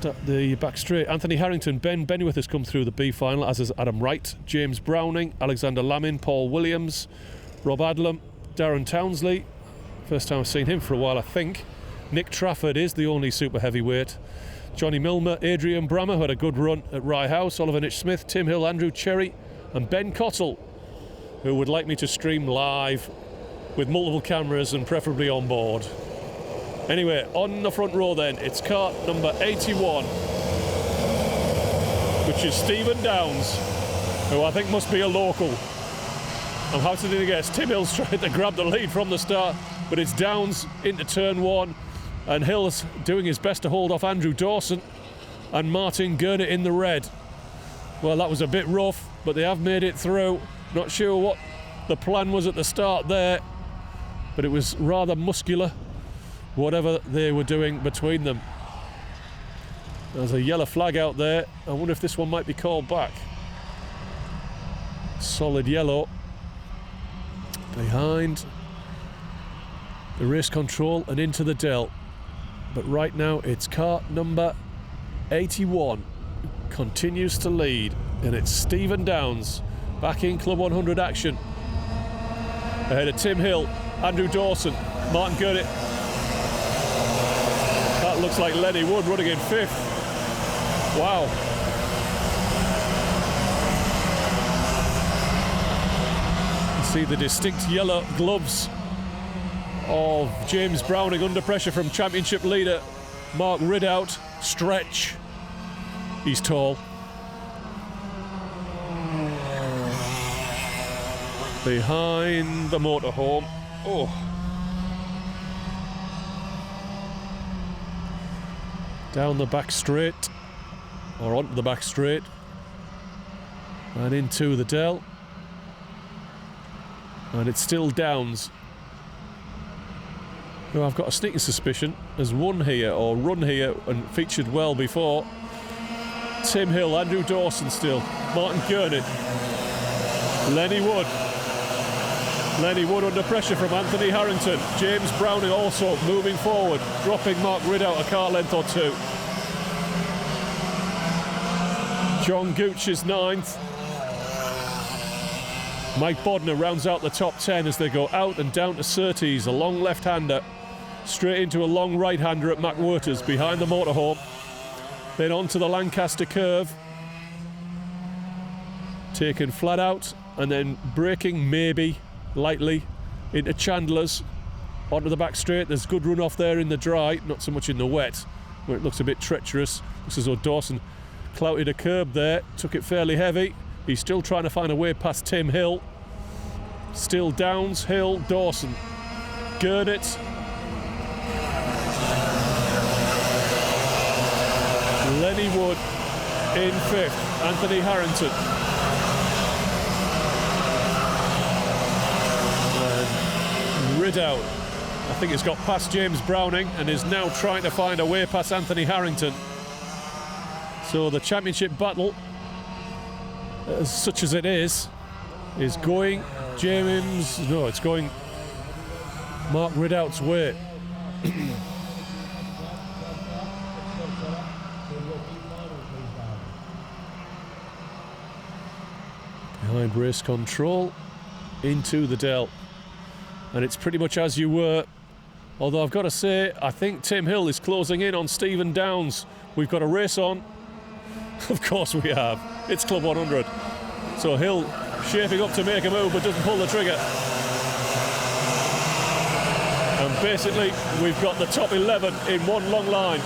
the back straight. Anthony Harrington, Ben Bennyworth has come through the B final, as is Adam Wright, James Browning, Alexander Lamin, Paul Williams, Rob Adlam, Darren Townsley. First time I've seen him for a while, I think. Nick Trafford is the only super heavyweight. Johnny Milner, Adrian Brammer, who had a good run at Rye House, Oliver Nitch-Smith, Tim Hill, Andrew Cherry, and Ben Cottle, who would like me to stream live with multiple cameras and preferably on board. Anyway, on the front row then, it's kart number 81, which is Stephen Downs, who I think must be a local. I'm hazarding to guess. Tim Hill's trying to grab the lead from the start, but it's Downs into turn one, and Hill's doing his best to hold off Andrew Dawson and Martin Gurnett in the red. Well, that was a bit rough, but they have made it through. Not sure what the plan was at the start there, but it was rather muscular, whatever they were doing between them. There's a yellow flag out there. I wonder if this one might be called back. Solid yellow. Behind the race control and into the Dell. But right now it's kart number 81. Continues to lead, and it's Stephen Downs back in Club 100 action. Ahead of Tim Hill, Andrew Dawson, Martin Gurnett. That looks like Lenny Wood running in fifth. Wow. You see the distinct yellow gloves of James Browning under pressure from championship leader Mark Ridout. Stretch. He's tall. Behind the motorhome. Oh. Down the back straight, or onto the back straight, and into the Dell. And it's still Downs, who I've got a sneaking suspicion has won here or run here and featured well before. Tim Hill, Andrew Dawson still, Martin Gurnett, Lenny Wood. Lenny Wood under pressure from Anthony Harrington. James Browning also moving forward, dropping Mark Ridout a car length or two. John Gooch is ninth. Mike Bodner rounds out the top 10 as they go out and down to Surtees, a long left-hander, straight into a long right-hander at McWhirter's behind the motorhome. Then on to the Lancaster curve. Taken flat out and then braking maybe lightly into Chandler's onto the back straight. There's good run off there in the dry, not so much in the wet where it looks a bit treacherous. Looks as though Dawson clouted a curb there, took it fairly heavy. He's still trying to find a way past Tim Hill. Still Downs, Hill, Dawson, Gurnett, Lenny Wood in fifth, Anthony Harrington. Ridout, I think it's got past James Browning and is now trying to find a way past Anthony Harrington. So the championship battle, as such as it is going it's going Mark Ridout's way. Behind race control, into the Dell. And it's pretty much as you were, although I've got to say, I think Tim Hill is closing in on Stephen Downs. We've got a race on. Of course we have. It's Club 100. So Hill shaping up to make a move, but doesn't pull the trigger. And basically, we've got the top 11 in one long line.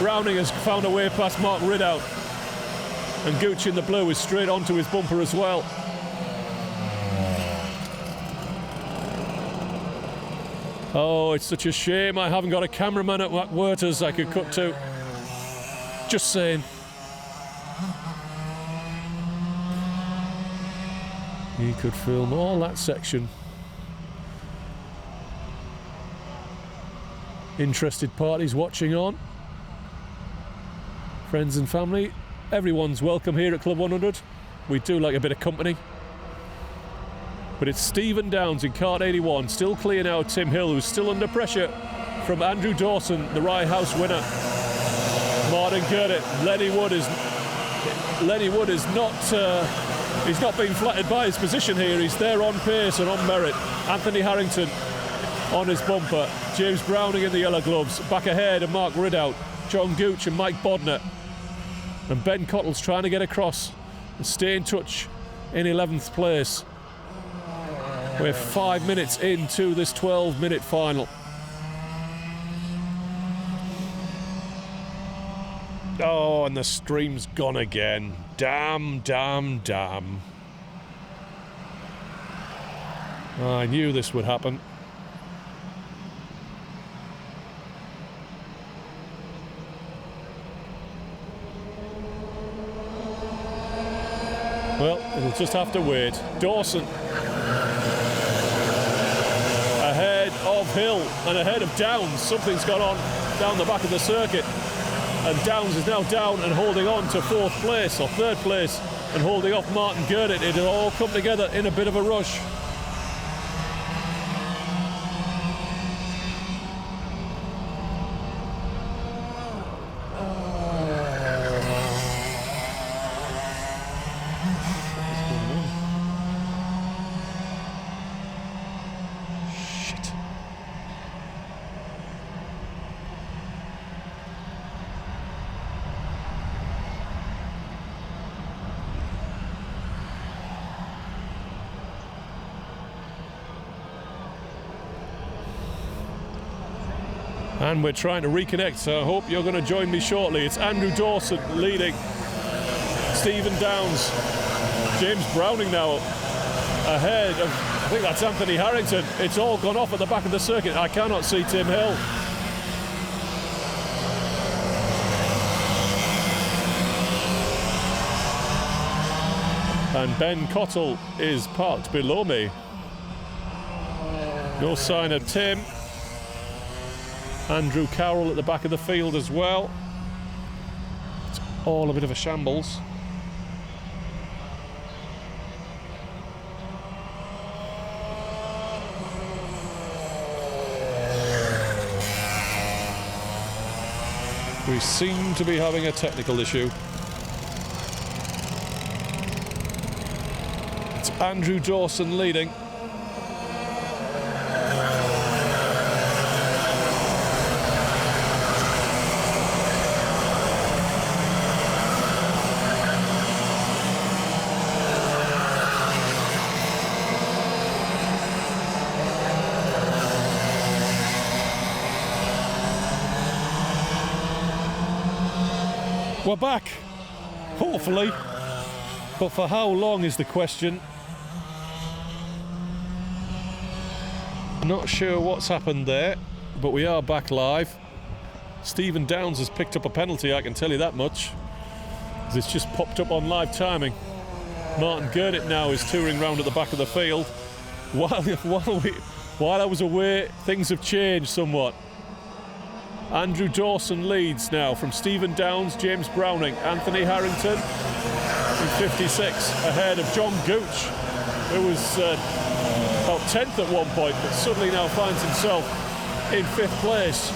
Browning has found a way past Mark Ridout. And Gooch in the blue is straight onto his bumper as well. Oh, it's such a shame I haven't got a cameraman at McWhirter's I could cut to. Just saying. He could film all that section. Interested parties watching on. Friends and family. Everyone's welcome here at Club 100. We do like a bit of company. But it's Stephen Downs in kart 81, still clear now. Tim Hill, who's still under pressure from Andrew Dawson, the Rye House winner. Martin Gurdett. Lenny Wood is not. He's not being flattered by his position here. He's there on pace and on merit. Anthony Harrington on his bumper. James Browning in the yellow gloves. Back ahead of Mark Ridout, John Gooch and Mike Bodner. And Ben Cottle's trying to get across and stay in touch in 11th place. We're 5 minutes into this 12-minute final. Oh, and the stream's gone again. Damn, damn, damn. I knew this would happen. Well, it'll just have to wait. Dawson ahead of Hill and ahead of Downs. Something's gone on down the back of the circuit. And Downs is now down and holding on to 4th place or 3rd place and holding off Martin Gurdett. It'll all come together in a bit of a rush. And we're trying to reconnect, so I hope you're going to join me shortly. It's Andrew Dawson leading. Stephen Downs. James Browning now ahead of, I think that's Anthony Harrington. It's all gone off at the back of the circuit. I cannot see Tim Hill. And Ben Cottle is parked below me. No sign of Tim. Andrew Carroll at the back of the field as well. It's all a bit of a shambles. We seem to be having a technical issue. It's Andrew Dawson leading. We're back, hopefully, but for how long is the question. Not sure what's happened there, but we are back live. Stephen Downs has picked up a penalty, I can tell you that much. It's just popped up on live timing. Martin Gurdett now is touring round at the back of the field. While I was away, things have changed somewhat. Andrew Dawson leads now from Stephen Downs, James Browning, Anthony Harrington in 56, ahead of John Gooch, who was about 10th at one point, but suddenly now finds himself in 5th place.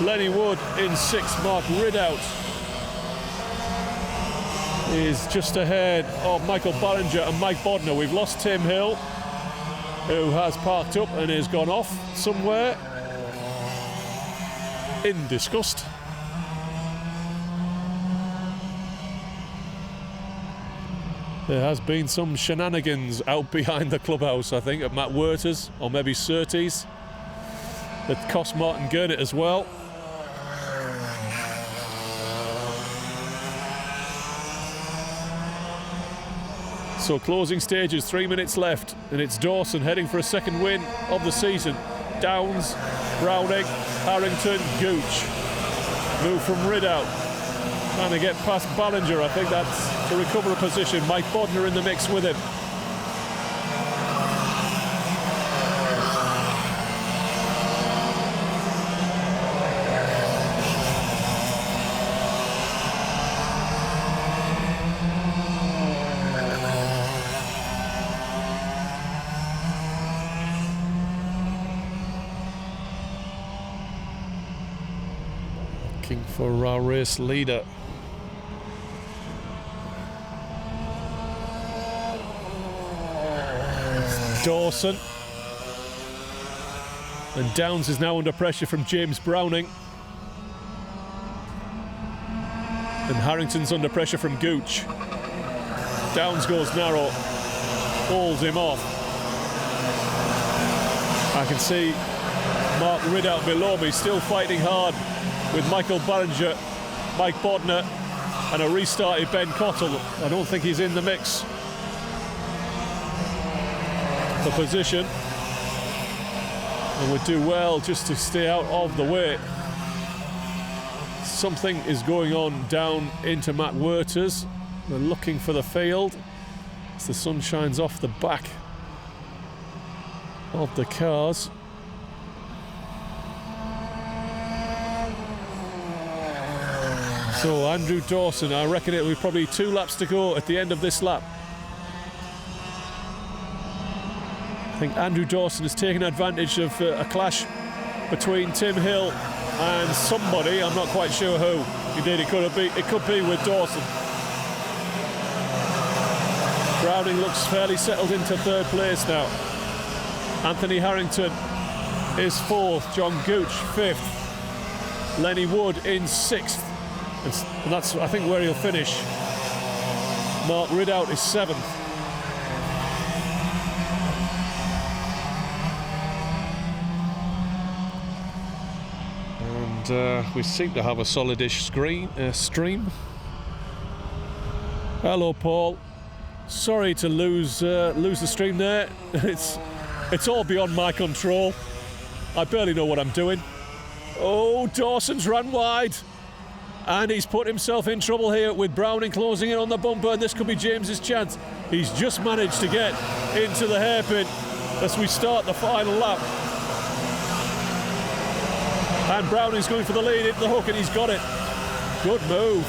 Lenny Wood in 6th, Mark Ridout is just ahead of Michael Ballinger and Mike Bodner. We've lost Tim Hill, who has parked up and has gone off somewhere in disgust. There has been some shenanigans out behind the clubhouse, I think, at Matt Werter's or maybe Surtees that cost Martin Gurdett as well. So closing stages, 3 minutes left, and it's Dawson heading for a second win of the season. Downs, Browning, Harrington, Gooch. Move from Ridout. Trying to get past Ballinger. I think that's to recover a position. Mike Bodner in the mix with him. looking for our race leader. Dawson. And Downs is now under pressure from James Browning. And Harrington's under pressure from Gooch. Downs goes narrow, pulls him off. I can see Mark Ridout below me still fighting hard with Michael Ballinger, Mike Bodner and a restarted Ben Cottle. I don't think he's in the mix for position. And would do well just to stay out of the way. Something is going on down into Matt Werters. They're looking for the field as the sun shines off the back of the cars. So Andrew Dawson, I reckon it will be probably 2 laps to go at the end of this lap. I think Andrew Dawson has taken advantage of a clash between Tim Hill and somebody, I'm not quite sure who. Indeed, it could be with Dawson. Browning looks fairly settled into 3rd place now. Anthony Harrington is 4th, John Gooch 5th, Lenny Wood in 6th, and that's, I think, where he'll finish. Mark Ridout is 7th. And we seem to have a solid-ish stream. Hello, Paul. Sorry to lose the stream there. It's all beyond my control. I barely know what I'm doing. Oh, Dawson's run wide. And he's put himself in trouble here with Browning closing in on the bumper, and this could be James's chance. He's just managed to get into the hairpin as we start the final lap. And Browning's going for the lead, into the hook, and he's got it. Good move.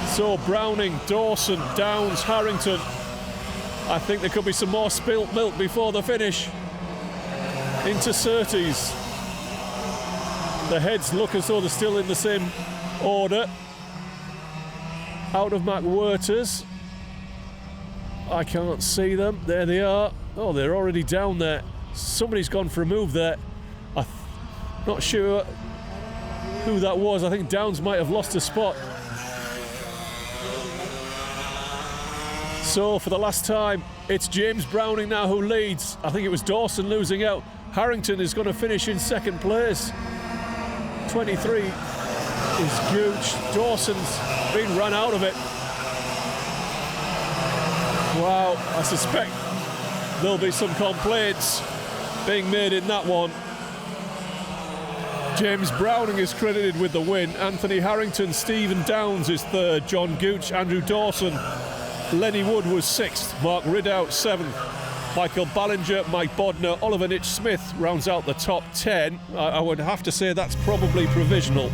So Browning, Dawson, Downs, Harrington. I think there could be some more spilt milk before the finish. Into Surtees. The heads look as though they're still in the same order. Out of Mac Werters. I can't see them. There they are. Oh, they're already down there. Somebody's gone for a move there. I'm not sure who that was. I think Downs might have lost a spot. So for the last time, it's James Browning now who leads. I think it was Dawson losing out. Harrington is going to finish in 2nd place. 23 is Gooch. Dawson's been run out of it. Wow, I suspect there'll be some complaints being made in that one. James Browning is credited with the win. Anthony Harrington, Stephen Downs is 3rd. John Gooch, Andrew Dawson, Lenny Wood was 6th. Mark Ridout 7th. Michael Ballinger, Mike Bodner, Oliver Nitch-Smith rounds out the top 10. I would have to say that's probably provisional.